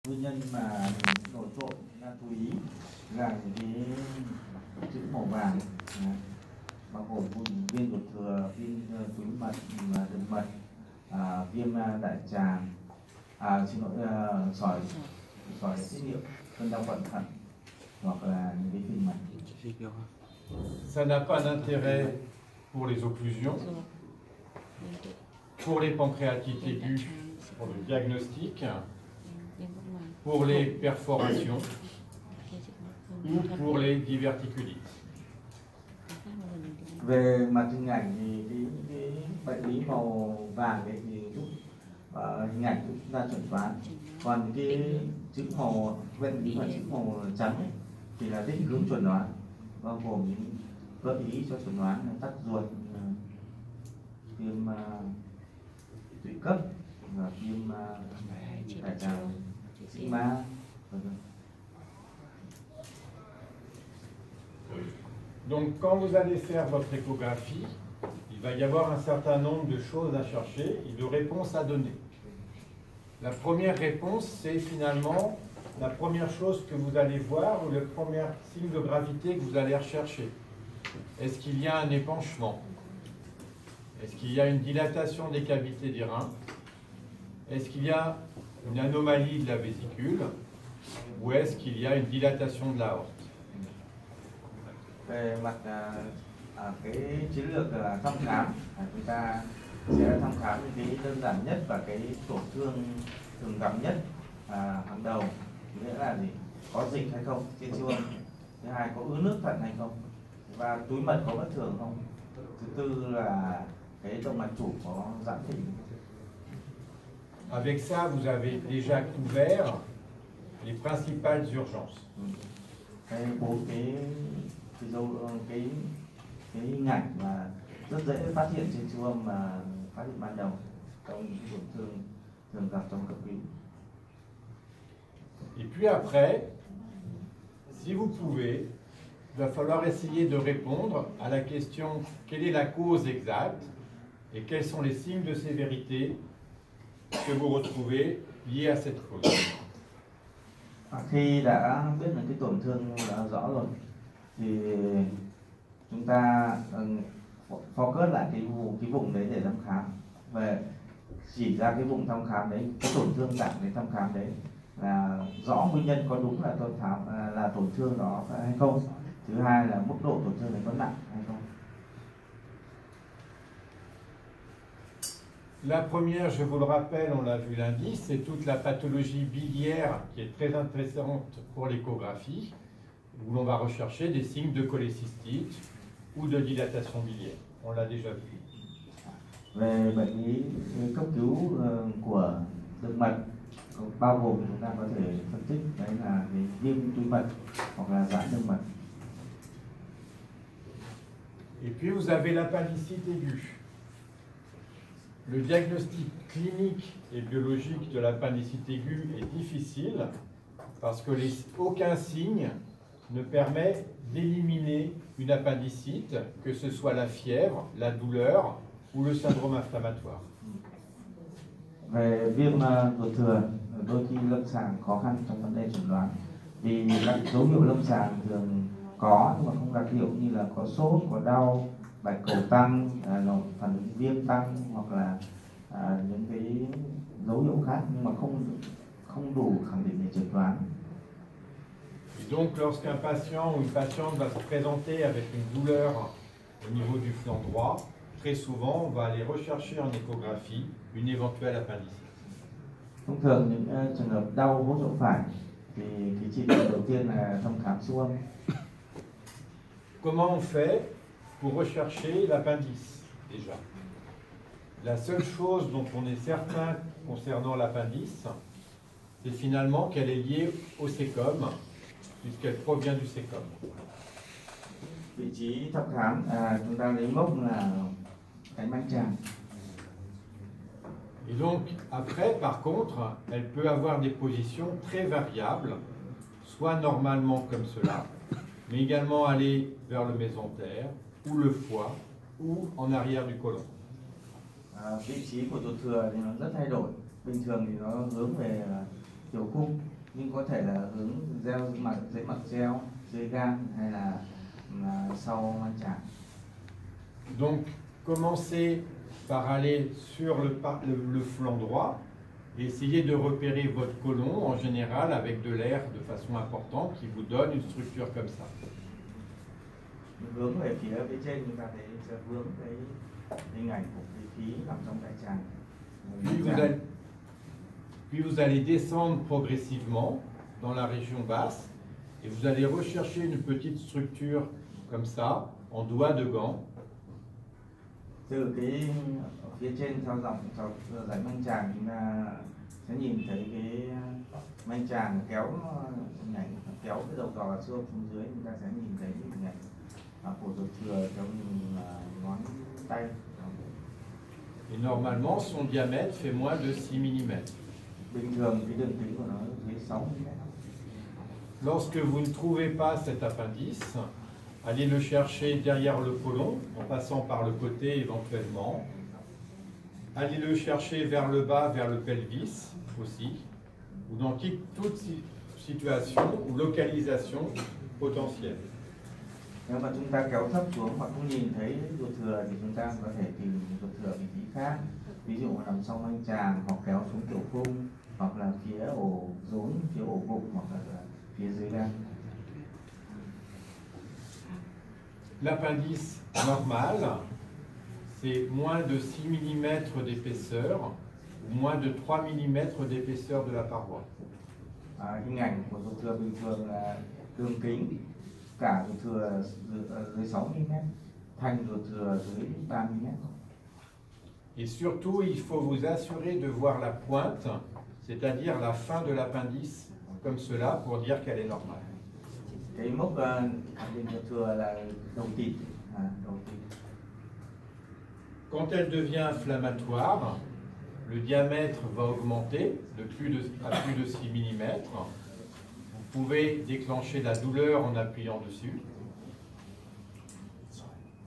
Nguyên nhân mà mình nổi trội ta chú ý là những cái chữ màu vàng bao gồm viêm ruột thừa, viêm túi mật, đường mật, viêm đại tràng, sỏi tiết niệu, cơn đau quặn thận hoặc là những cái phình mạch. Ça n'a pas d'intérêt pour les occlusions, pour les pancréatites aiguës, pour le diagnostic, pour les perforations ou pour les diverticulites. Về mặt hình ảnh thì cái bệnh lý màu vàng đấy thì giúp hình ảnh giúp chúng ta chẩn đoán. Còn cái chữ màu bệnh lý mà chữ màu trắng ấy, thì là định hướng chuẩn đoán, bao gồm những gợi ý cho chuẩn đoán là tắc ruột, viêm tụy cấp và viêm đại tràng sigma. Donc quand vous allez faire votre échographie, il va y avoir un certain nombre de choses à chercher et de réponses à donner. La première réponse, c'est finalement la première chose que vous allez voir ou le premier signe de gravité que vous allez rechercher. Est-ce qu'il y a un épanchement? Est-ce qu'il y a une dilatation des cavités des reins? Est-ce qu'il y a une anomalie de la vésicule? Ou est-ce qu'il y a une dilatation de l'aorte? Về mặt cái chiến lược thăm khám, chúng ta sẽ thăm khám những cái đơn giản nhất và cái tổn thương thường gặp nhất hàng đầu, nghĩa là gì? Có dịch hay không trên siêu âm, thứ hai có ứ nước thận hay không, và túi mật có bất thường không, thứ tư là cái động mạch chủ có giãn thịnh. Avec ça, vous avez déjà couvert les principales urgences. Cái bốn cái hình ảnh mà rất dễ phát hiện trên siêu âm mà phát hiện ban đầu trong những tổn thương thường gặp trong cấp cứu. Et puis après, si vous pouvez, il va falloir essayer de répondre à la question quelle est la cause exacte et quels sont les signes de sévérité que vous retrouvez liés à cette cause. Khi đã biết là cái tổn thương đã rõ rồi thì chúng ta focus lại cái vùng đấy để thăm khám, và chỉ ra cái vùng thăm khám đấy, cái tổn thương tạng để thăm khám đấy là rõ nguyên nhân có đúng là tổn thương đó hay không, thứ hai là mức độ tổn thương này có nặng hay không. La première, je vous le rappelle, on l'a vu lundi, c'est toute la pathologie biliaire qui est très intéressante pour l'échographie, où l'on va rechercher des signes de cholécystite ou de dilatation biliaire. On l'a déjà vu. Về bệnh lý cấp cứu của đường mật bao gồm chúng ta có thể phân tích đấy là cái viêm túi mật hoặc là giãn đường mật. Et puis vous avez l'appendicite aiguë. Le diagnostic clinique et biologique de l'appendicite aiguë est difficile parce que aucun signe ne permet d'éliminer une appendicite, que ce soit la fièvre, la douleur ou le syndrome inflammatoire. Về viêm ruột thừa, đôi khi lâm sàng khó khăn trong vấn đề chẩn đoán vì các dấu hiệu lâm sàng thường có nhưng mà không đặc hiệu, như là có sốt, có đau, bạch cầu tăng, phản ứng viêm tăng, hoặc là những cái dấu hiệu khác nhưng mà không đủ khẳng định để chẩn đoán. Et donc, lorsqu'un patient ou une patiente va se présenter avec une douleur au niveau du flanc droit, très souvent, on va aller rechercher en échographie une éventuelle appendicite. Thông thường những trường hợp đau hốt chỗ phải thì cái chỉ định đầu tiên là thăm khám siêu âm. Comment on fait pour rechercher l'appendice déjà? La seule chose dont on est certain concernant l'appendice, c'est finalement qu'elle est liée au sécom, puisqu'elle provient du sécom. Vị trí thăm khám chúng ta lấy mốc là cái mãnh tràng. Et donc, après, par contre, elle peut avoir des positions très variables, soit normalement comme cela, mais également aller vers le mésentère, ou le foie, ou en arrière du côlon. Vị trí của ruột thừa thì nó rất thay đổi. Bình thường thì nó hướng về tiểu cung, nhưng có thể là hướng gieo dưới mặt gieo, dưới gan hay là sau mang chàng. Donc, commencez par aller sur le flanc droit et essayez de repérer votre côlon en général avec de l'air de façon importante qui vous donne une structure comme ça. Hướng về phía trên chúng ta thấy sẽ vướng cái hình ảnh của cái khí nằm trong đại tràng. Puis vous allez descendre progressivement dans la région basse et vous allez rechercher une petite structure comme ça, en doigt de gant. Từ cái phía trên theo dòng dãy manh tràng chúng ta sẽ nhìn thấy cái manh tràng kéo cái đầu giò xương xuống dưới, chúng ta sẽ nhìn thấy hình ảnh của ruột thừa trong ngón tay. Et normalement, son diamètre fait moins de 6 mm. Bình thường cái đường kính của nó dưới 6 mm. Lorsque vous ne trouvez pas cet appendice, allez le chercher derrière le côlon, en passant par le côté éventuellement. Allez le chercher vers le bas, vers le pelvis aussi, ou dans toute situation ou localisation potentielle. Nếu mà chúng ta kéo thấp xuống hoặc không nhìn thấy ruột thừa thì chúng ta có thể tìm ruột thừa vị trí khác, ví dụ nằm sau manh tràng hoặc kéo xuống tiểu khung hoặc là phía ổ rốn, phía ổ bụng hoặc là phía dưới gan. L'appendice normal, c'est moins de 6 mm d'épaisseur ou moins de 3 mm d'épaisseur de la paroi. Hình ảnh của ruột thừa bình thường là đường kính cả ruột thừa dưới 6 mm, thành ruột thừa dưới 3 mm. Et surtout, il faut vous assurer de voir la pointe, c'est-à-dire la fin de l'appendice, comme cela, pour dire qu'elle est normale. Cái mốc khẳng định ruột thừa là đầu tịt. Quand elle devient inflammatoire, le diamètre va augmenter à plus de 6 mm. Vous pouvez déclencher la douleur en appuyant dessus.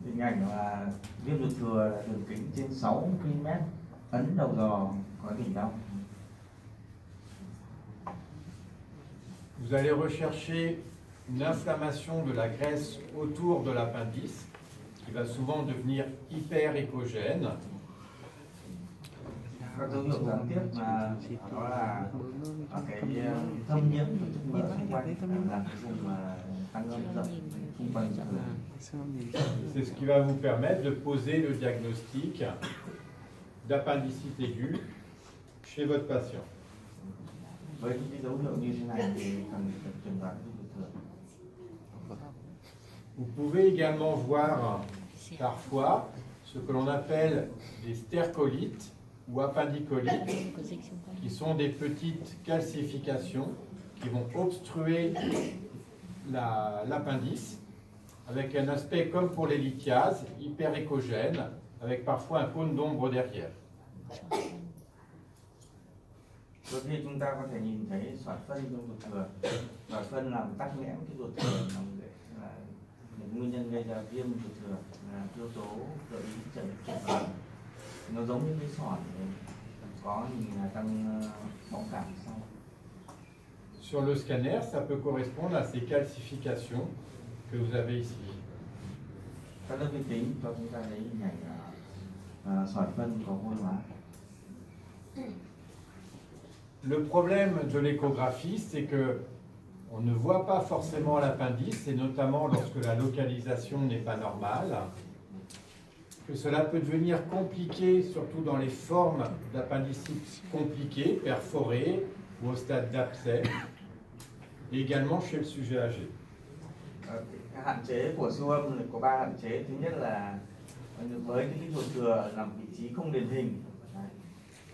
Hình ảnh là viêm ruột thừa là đường kính trên 6 mm, ấn đầu giò có đỉnh đau. Vous allez rechercher une inflammation de la graisse autour de l'appendice, qui va souvent devenir hyperéchogène. Các dấu hiệu gián tiếp là đó là cái thâm nhiễm xung quanh là cái vùng tăng âm rộng xung quanh ruột thừa. C'est ce qui va vous permettre de poser le diagnostic d'appendicite aiguë chez votre patient. Với những cái dấu hiệu như thế này thì cần phải chẩn đoán ruột thừa. Vous pouvez également voir parfois ce que l'on appelle des stercolites ou appendicolites, qui sont des petites calcifications qui vont obstruer l'appendice, avec un aspect comme pour les lithiases, hyperéchogène, avec parfois un cône d'ombre derrière. Đôi khi chúng ta có thể nhìn thấy xoạt phân trong ruột thừa, xoạt phân làm tắc nghẽn cái ruột thừa, là những nguyên nhân gây ra viêm ruột thừa, là yếu tố gợi ý chẩn đoán. Nó giống như cái sỏi có hình tăng bóng cảm sau. Sur le scanner, ça peut correspondre à ces calcifications que vous avez ici. Các lớp vi tính cho chúng ta thấy hình ảnh sỏi phân có vôi hóa. Le problème de l'échographie, c'est que on ne voit pas forcément l'appendice, et notamment lorsque la localisation n'est pas normale, que cela peut devenir compliqué, surtout dans les formes d'appendicite compliquées, perforées ou au stade d'abcès, et également chez le sujet âgé. Hạn chế của siêu âm có 3 hạn chế. Thứ nhất là với những cái ruột thừa nằm vị trí không điển hình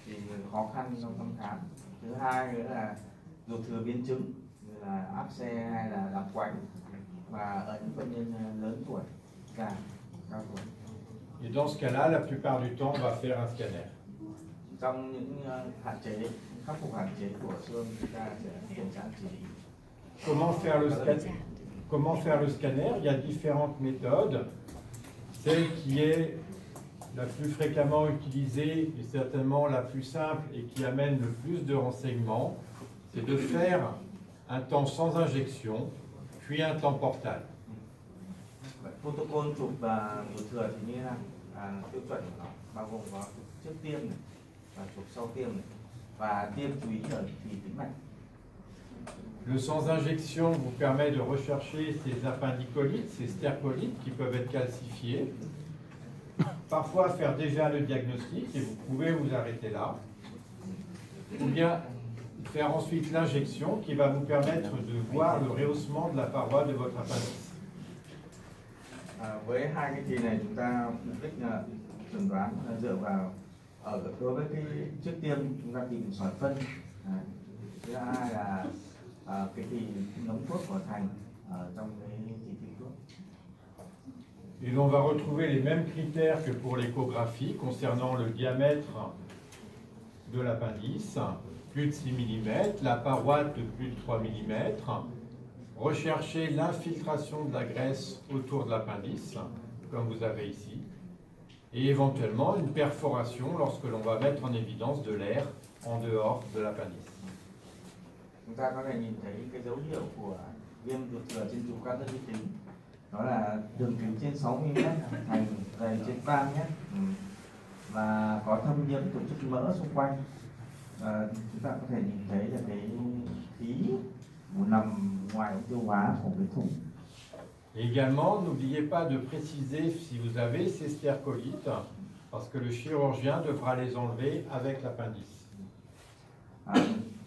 thì khó khăn trong thăm khám. Thứ hai nữa là ruột thừa biến chứng như là áp xe hay là đặc quánh, và ở những bệnh nhân lớn tuổi, già, cao tuổi. Et dans ce cas-là, la plupart du temps, on va faire un scanner. Trong những hạn chế, khắc phục hạn chế của siêu âm, chúng ta sẽ kiểm tra chỉ định. Comment faire le scanner? Comment faire le scanner? Il y a différentes méthodes. Celle qui est la plus fréquemment utilisée et certainement la plus simple et qui amène le plus de renseignements, c'est de faire un temps sans injection, puis un temps portal. Protocol chụp ruột thừa thì như thế nào? Tiêu chuẩn của nó bao gồm có chụp trước tiêm này, và chụp sau tiêm này, và tiêm chú ý ở thùy tĩnh mạch. Le sans injection vous permet de rechercher ces appendicolites, ces stercolites qui peuvent être calcifiés. Parfois faire déjà le diagnostic et vous pouvez vous arrêter là. Ou bien faire ensuite l'injection qui va vous permettre de voir le rehaussement de la paroi de votre appendice. Với hai cái kỳ này chúng ta mục đích là chẩn đoán dựa vào đối với cái trước tiêm chúng ta tìm sỏi phân. Thứ hai là cái kỳ nấm thuốc của thành trong cái chỉ thị thuốc. Et l'on va retrouver les mêmes critères que pour l'échographie concernant le diamètre de l'appendice, plus de 6 mm, la paroi de plus de 3 mm, rechercher l'infiltration de la graisse autour de l'appendice, comme vous avez ici, et éventuellement une perforation lorsque l'on va mettre en évidence de l'air en dehors de l'appendice. Chúng ta có thể nhìn thấy cái dấu hiệu của viêm ruột thừa trên trục các vi tính, đó là đường kính trên 6 mm, thành dày trên 3 m, và có thâm nhiễm tổ chức mỡ xung quanh. Chúng ta có thể nhìn thấy là cái khí nằm ngoài ống tiêu hóa của cái thủng. Également, n'oubliez pas de préciser si vous avez ces stercolites, parce que le chirurgien devra les enlever avec l'appendice.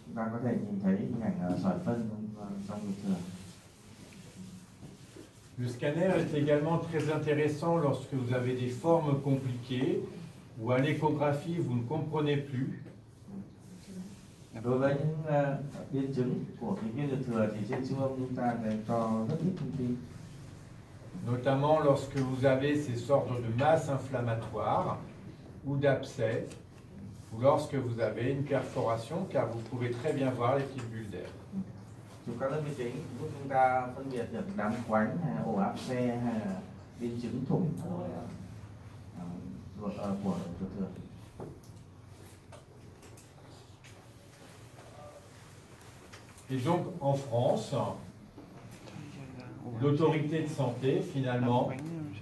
Chúng ta có thể nhìn thấy hình ảnh sỏi phân trong ruột thừa. Le scanner est également très intéressant lorsque vous avez des formes compliquées ou à l'échographie vous ne comprenez plus. Đối với những biến chứng của cái viêm ruột thừa thì trên siêu âm chúng ta cho rất ít thông tin. Notamment lorsque vous avez ces sortes de masses inflammatoires ou d'abcès, ou lorsque vous avez une perforation, car vous pouvez très bien voir les petites bulles d'air. Chụp các lớp vi tính giúp chúng ta phân biệt được đám quánh, ổ áp xe hay là biến chứng thủng của ruột thừa. Et donc en France, l'autorité de santé finalement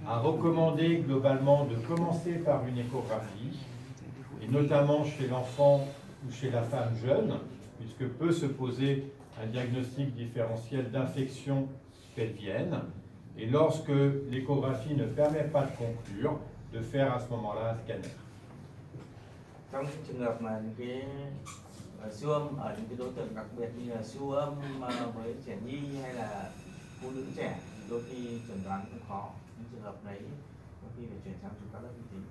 a recommandé globalement de commencer par une échographie, et notamment chez l'enfant ou chez la femme jeune, puisque peut se poser un diagnostic différentiel d'infection pelvienne, et lorsque l'échographie ne permet pas de conclure, de faire à ce moment-là un scanner. Trong những trường hợp mà những cái siêu âm ở những cái đối tượng đặc biệt như là siêu âm với trẻ nhi hay là phụ nữ trẻ, đôi khi chẩn đoán cũng khó. Những trường hợp đấy đôi khi phải chuyển sang chụp các lớp vi tính.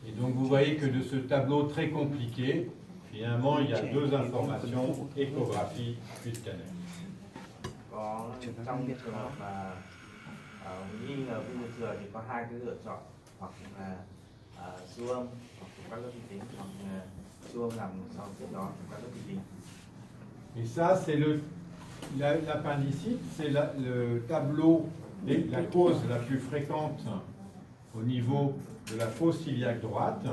Et donc vous voyez que de ce tableau très compliqué, finalement il y a deux informations, échographie puis scanner. Có trong trường hợp mà nghi ngờ viêm ruột thừa thì có hai cái lựa chọn, hoặc là siêu âm hoặc chụp các lớp vi tính, hoặc siêu âm làm sau tiếp đó chụp các lớp vi tính. Et ça c'est l'appendicite, c'est le tableau, la cause la plus fréquente au niveau de la fosse iliaque droite.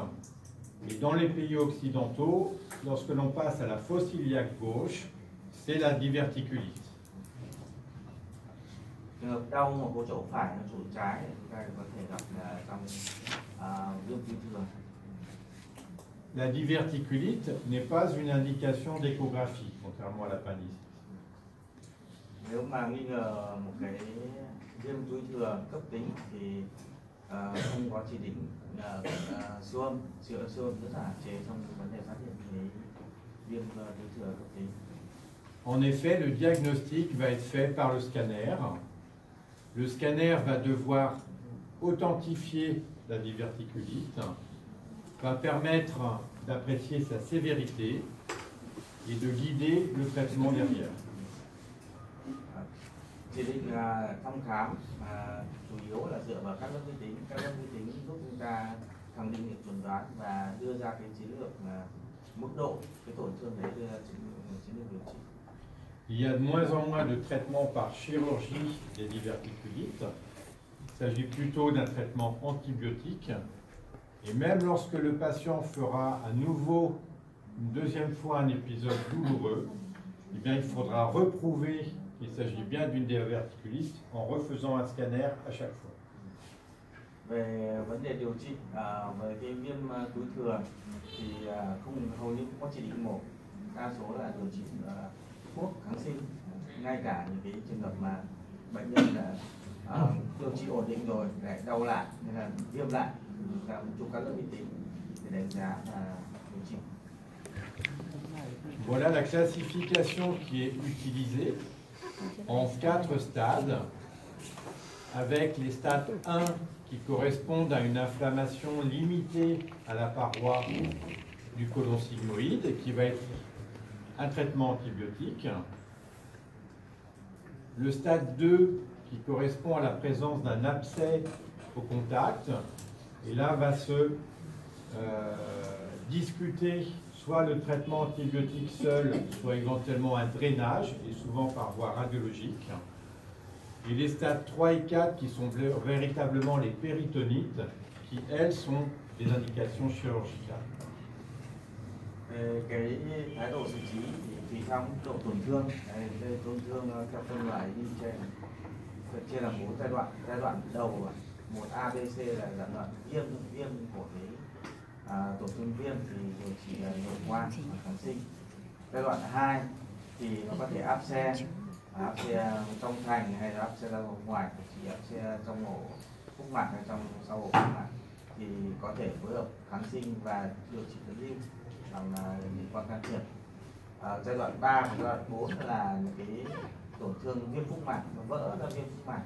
Et dans les pays occidentaux, lorsque l'on passe à la fosse iliaque gauche, c'est la diverticulite. Trường hợp đau một cổ chỗ phải là chỗ trái, chúng ta có thể gặp là trong viêm ruột thừa. La diverticulite n'est pas une indication d'échographie, contrairement à l'appendicite. Nếu mà nghi ngờ một cái viêm túi thừa cấp tính thì không có chỉ định siêu âm rất là hạn chế trong vấn đề phát hiện cái viêm túi thừa cấp tính. En effet, le diagnostic va être fait par le scanner. Le scanner va devoir authentifier la diverticulite, va permettre d'apprécier sa sévérité et de guider le traitement derrière. Chỉ định là thăm khám chủ yếu là dựa vào các lớp vi tính. Các lớp vi tính giúp chúng ta khẳng định được chuẩn đoán và đưa ra cái chiến lược mức độ cái tổn thương đấy, đưa ra chiến lược điều trị. Il y a de moins en moins de traitements par chirurgie des diverticulites. Il s'agit plutôt d'un traitement antibiotique. Et même lorsque le patient fera à nouveau, une deuxième fois, un épisode douloureux, eh bien, il faudra reprouver qu'il s'agit bien d'une diverticulite en refaisant un scanner à chaque fois. Về vấn đề điều trị về cái viêm túi thừa thì hầu như không có chỉ định mổ, đa số là điều trị thuốc kháng sinh, ngay cả những cái trường hợp mà bệnh nhân đã điều trị ổn định rồi lại đau lại nên là viêm lại, ta chụp các lớp vi tính để đánh giá và điều trị. Voilà la classification qui est utilisée en 4 stades, avec les stades 1 qui correspondent à une inflammation limitée à la paroi du côlon sigmoïde et qui va être un traitement antibiotique. Le stade 2 qui correspond à la présence d'un abcès au contact, et là va se discuter soit le traitement antibiotique seul, soit éventuellement un drainage, et souvent par voie radiologique. Et les stades 3 et 4 qui sont véritablement les péritonites, qui elles sont des indications chirurgicales. Cái thái độ xử trí thì tùy theo mức độ tổn thương. Đây tổn thương theo phân loại đi trên là 4 giai đoạn. Giai đoạn đầu 1A, B, C là giai đoạn viêm của cái tổn thương viêm thì điều trị nội khoa kháng sinh. Giai đoạn 2 thì nó có thể áp xe trong thành hay là áp xe ra ngoài, chỉ áp xe trong ổ phúc mạc hay trong sau ổ phúc mạc thì có thể phối hợp kháng sinh và điều trị tuyến lưu bằng những quan can thiệp. Giai đoạn 3 và giai đoạn 4 là những cái tổn thương viêm phúc mạc, vỡ ra viêm phúc mạc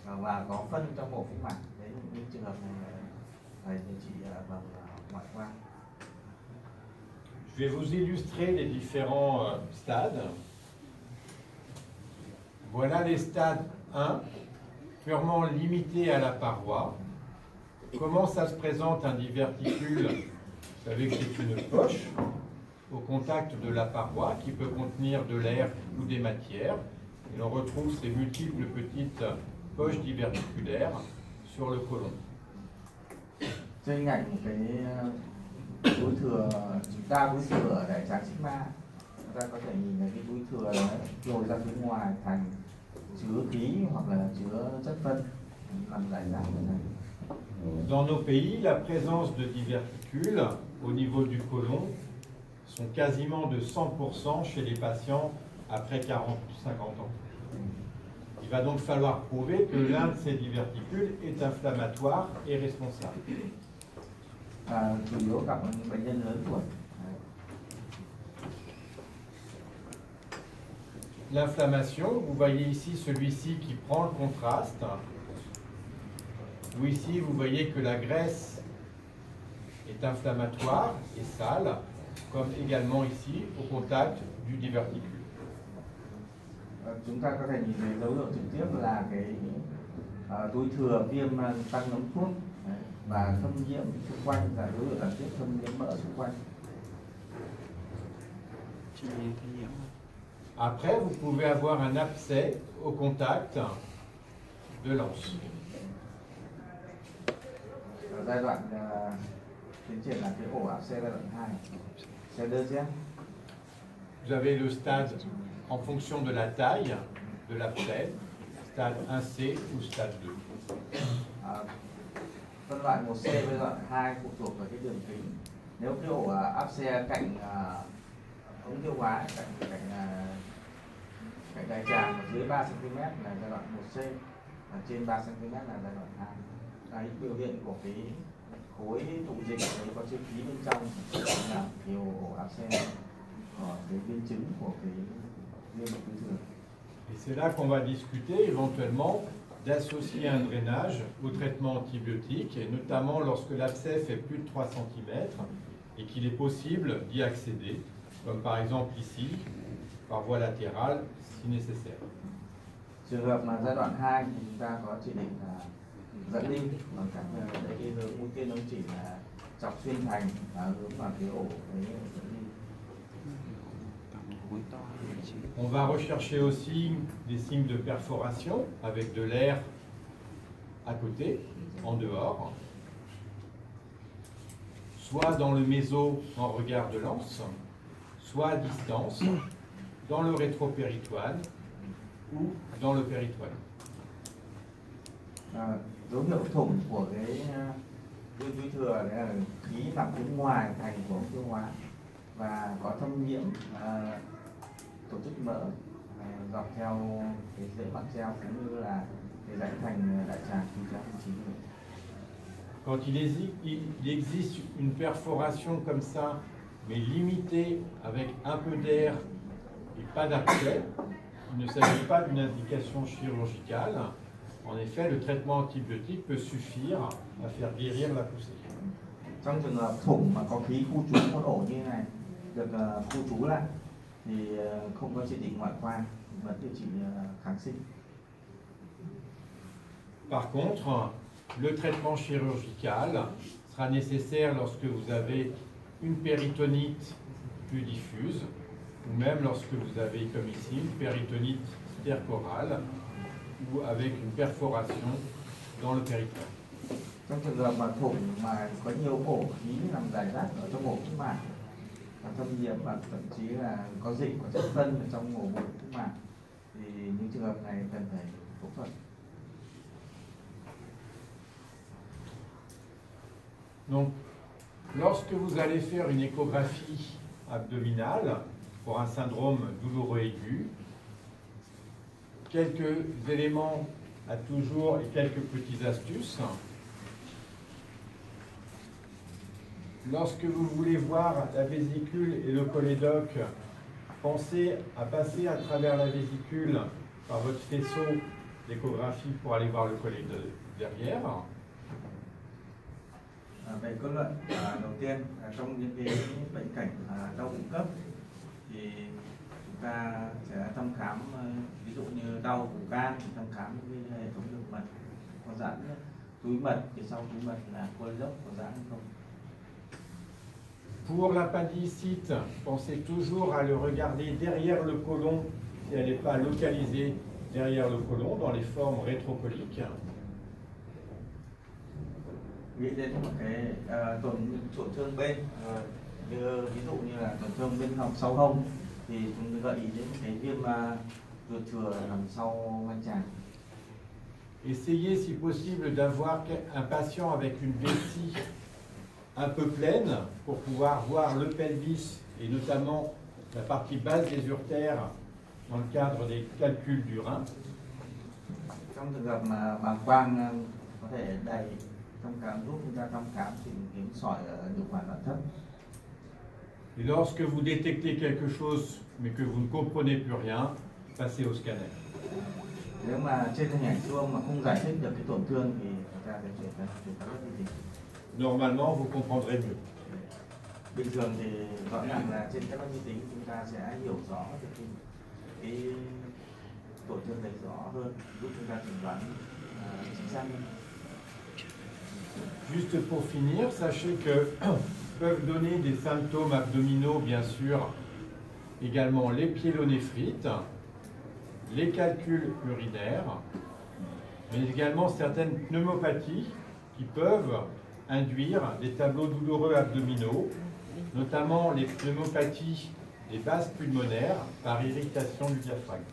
và có phân trong ổ phúc mạc. Đấy là những trường hợp này phải điều trị bằng ngoại khoa. Je vais vous illustrer les différents stades. Voilà les stades 1, purement limités à la paroi. Comment ça se présente un diverticule? Vous savez que c'est une poche au contact de la paroi qui peut contenir de l'air ou des matières. Et l'on retrouve ces multiples petites poches diverticulaires sur le côlon. Trên hình ảnh cái túi thừa, chúng ta túi thừa ở đại tràng sigma, chúng ta có thể nhìn thấy cái túi thừa lồi ra phía ngoài thành chứa khí hoặc là chứa chất phân nằm rải rác như này. Dans nos pays, la présence de diverticules au niveau du côlon sont quasiment de 100% chez les patients après 40-50 ans. Il va donc falloir prouver que l'un de ces diverticules est inflammatoire et responsable. Chủ yếu gặp bệnh nhân lớn tuổi. L'inflammation, vous voyez ici celui-ci qui prend le contraste, ou ici vous voyez que la graisse est inflammatoire et sale, comme également ici au contact du diverticule. Chúng ta có thể nhìn thấy dấu hiệu trực tiếp là cái túi thừa viêm tăng nấm thuốc và thâm nhiễm xung quanh, là dấu hiệu gián tiếp thâm nhiễm mỡ xung quanh. Après, vous pouvez avoir un abcès au contact de l'anse. Ở giai đoạn tiến triển là cái ổ áp xe giai đoạn 2. C'est deuxième. Vous avez le stade en fonction de la taille de l'abcès, stade 1C ou stade 2. Phân loại 1C với giai đoạn 2 phụ thuộc vào cái đường kính. Nếu cái ổ áp xe cạnh ống tiêu hóa, cạnh đại tràng dưới 3 cm là giai đoạn 1C, và trên 3 cm là giai đoạn 2. Cái biểu hiện của cái khối tụ dịch đấy có chứa khí bên trong là nhiều ổ áp xe của cái biến chứng của cái viêm túi thừa. Et c'est là qu'on va discuter éventuellement d'associer un drainage au traitement antibiotique, et notamment lorsque l'abcès fait plus de 3 cm et qu'il est possible d'y accéder, comme par exemple ici, par voie latérale, si nécessaire. Trường hợp mà giai đoạn 2 thì chúng ta có chỉ định là dẫn lưu bằng cách cái hướng ưu tiên nó chỉ là chọc xuyên thành và hướng vào cái ổ đấy dẫn lưu. On va rechercher aussi des signes de perforation avec de l'air à côté, en dehors, soit dans le méso en regard de l'anse, soit à distance, dans le rétropéritoine ou dans le péritoine. Dấu hiệu thủng của cái viêm túi thừa đấy là khí nằm bên ngoài thành của ống tiêu hóa và có thâm nhiễm tổ chức mỡ dọc theo cái rễ mạc treo cũng như là cái rãnh thành đại tràng khi treo chính. Quand il existe une perforation comme ça, mais limitée avec un peu d'air et pas d'accès, il ne s'agit pas d'une indication chirurgicale. En effet, le traitement antibiotique peut suffire à faire guérir la poussée. Trong trường hợp thủng mà có khí khu trú một ổ như thế này được khu trú lại thì không có chỉ định ngoại khoa, vẫn điều trị kháng sinh. Par contre, le traitement chirurgical sera nécessaire lorsque vous avez une péritonite plus diffuse ou même lorsque vous avez, comme ici, une péritonite stercorale ou avec une perforation dans le péritoine. Trong trường hợp mà thủng mà có nhiều ổ khí nằm rải rác ở trong ổ phúc mạc và thâm nhiễm và thậm chí là có dịch, có chất phân ở trong ổ bụng phúc mạc thì những trường hợp này cần phải phẫu thuật. Donc, lorsque vous allez faire une échographie abdominale pour un syndrome douloureux aigu, quelques éléments à toujours et quelques petites astuces. Lorsque vous voulez voir la vésicule et le cholédoque, pensez à passer à travers la vésicule par votre faisceau d'échographie pour aller voir le cholédoque derrière. Về kết luận đầu tiên trong những cái bệnh cảnh đau bụng cấp thì chúng ta sẽ thăm khám, ví dụ như đau bụng gan thì thăm khám cái hệ thống đường mật có giãn túi mật, thì sau túi mật là cholédoque có giãn không. Pour l'appendicite, pensez toujours à le regarder derrière le côlon si elle n'est pas localisée derrière le côlon dans les formes rétrocoliques. Nghĩ đến một cái tổn thương bên như ví dụ như là tổn thương bên hông sau hông thì chúng tôi gợi ý đến cái viêm ruột thừa nằm sau mạch tràng. Essayez si possible d'avoir un patient avec une vessie un peu pleine pour pouvoir voir le pelvis et notamment la partie basse des uretères dans le cadre des calculs du rein. Trong trường hợp mà bàng quang có thể đầy thăm khám, giúp chúng ta thăm khám tìm kiếm sỏi ở nhục hoàn đoạn thấp. Et lorsque vous détectez quelque chose mais que vous ne comprenez plus rien, passez au scanner. Nếu mà trên hình ảnh siêu âm mà không giải thích được cái tổn thương thì chúng ta sẽ chuyển sang lớp vi tính. Normalement, vous comprendrez mieux. Bình thường thì rõ ràng là trên các lớp vi tính chúng ta sẽ hiểu rõ được cái tổn thương đấy rõ hơn, giúp chúng ta chẩn đoán chính xác hơn. Juste pour finir, sachez que peuvent donner des symptômes abdominaux, bien sûr, également les pyélonéphrite, les calculs urinaires, mais également certaines pneumopathies qui peuvent induire des tableaux douloureux abdominaux, notamment les pneumopathies des bases pulmonaires par irritation du diaphragme.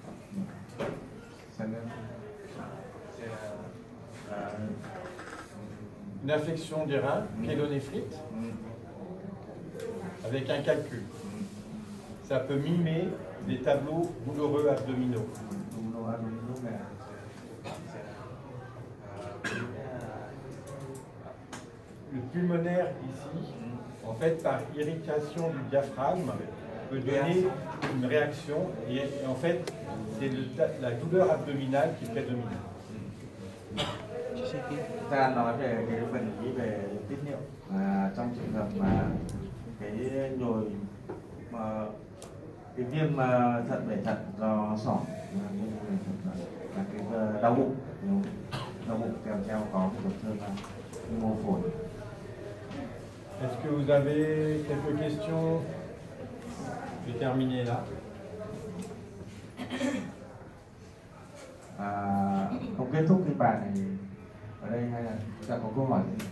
Une affection des reins, pyélonéphrite, avec un calcul. Ça peut mimer des tableaux douloureux abdominaux. Le pulmonaire ici, en fait, par irritation du diaphragme, peut donner une réaction et en fait, c'est la douleur abdominale qui prédomine. Ta nói về cái bệnh lý về tiết niệu trong trường hợp mà cái nhồi mà cái viêm thận bể thận do sỏi là cái đau bụng kèm theo có tổn thương mô phổi. Est-ce que vous avez quelques questions? Je vais terminer là. Không kết thúc cái bài này ở đây hay là chúng ta có câu hỏi gì?